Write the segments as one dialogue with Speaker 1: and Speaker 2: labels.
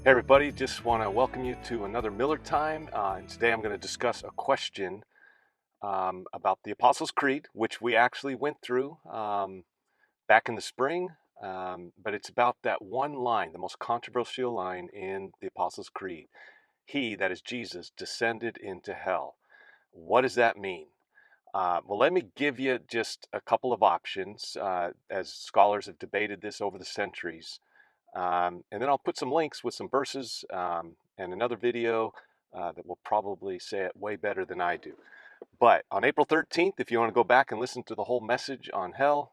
Speaker 1: Hey everybody, just want to welcome you to another Miller Time. And today I'm going to discuss a question about the Apostles' Creed, which we actually went through back in the spring. But it's about that one line, the most controversial line in the Apostles' Creed. He, that is Jesus, descended into hell. What does that mean? Well, let me give you just a couple of options as scholars have debated this over the centuries. And then I'll put some links with some verses and another video that will probably say it way better than I do. But on April 13th, if you want to go back and listen to the whole message on hell,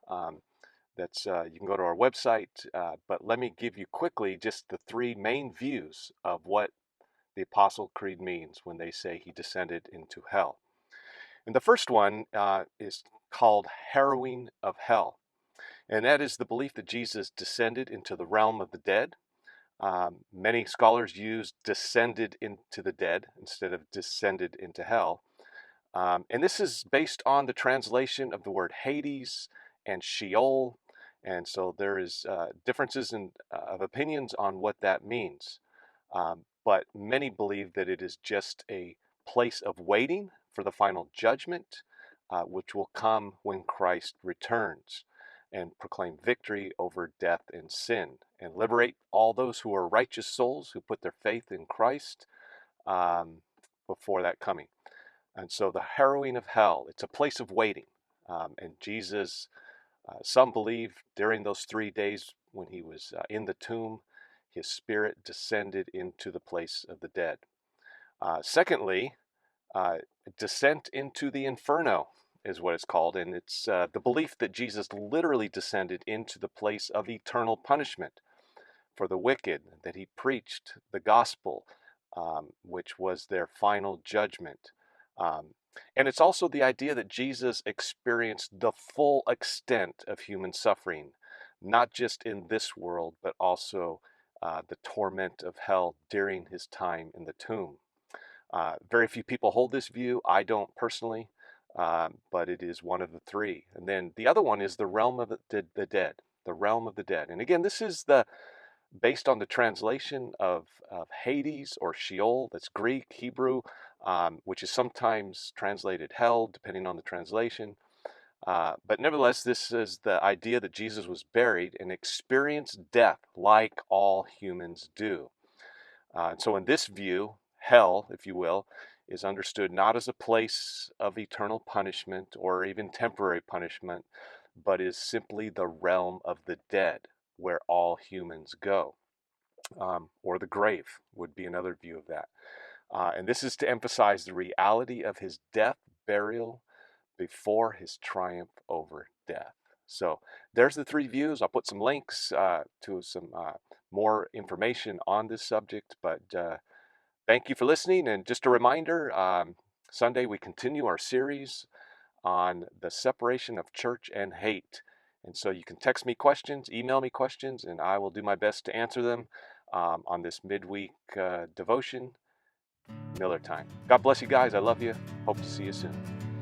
Speaker 1: you can go to our website. But let me give you quickly just the three main views of what the Apostle Creed means when they say he descended into hell. And the first one is called harrowing of hell. And that is the belief that Jesus descended into the realm of the dead. Many scholars use descended into the dead instead of descended into hell. And this is based on the translation of the word Hades and Sheol. And so there is differences of opinions on what that means. But many believe that it is just a place of waiting for the final judgment, which will come when Christ returns and proclaim victory over death and sin and liberate all those who are righteous souls who put their faith in Christ before that coming. And so the harrowing of hell, it's a place of waiting. And Jesus, some believe during those 3 days when he was in the tomb, his spirit descended into the place of the dead. Secondly, descent into the inferno is what it's called, and it's the belief that Jesus literally descended into the place of eternal punishment for the wicked, that he preached the gospel, which was their final judgment. And it's also the idea that Jesus experienced the full extent of human suffering, not just in this world, but also the torment of hell during his time in the tomb. Very few people hold this view. I don't personally, but it is one of the three. And then the other one is the realm of the dead, the realm of the dead. And again, this is based on the translation of Hades or Sheol. That's Greek, Hebrew, which is sometimes translated hell, depending on the translation. But nevertheless, this is the idea that Jesus was buried and experienced death like all humans do. And so in this view, hell, if you will, is understood not as a place of eternal punishment or even temporary punishment, but is simply the realm of the dead, where all humans go. Or the grave would be another view of that. And this is to emphasize the reality of his death, burial, before his triumph over death. So there's the three views. I'll put some links to some more information on this subject, but thank you for listening. And just a reminder, Sunday we continue our series on the separation of church and hate. And so you can text me questions, email me questions, and I will do my best to answer them on this midweek devotion, Miller Time. God bless you guys. I love you. Hope to see you soon.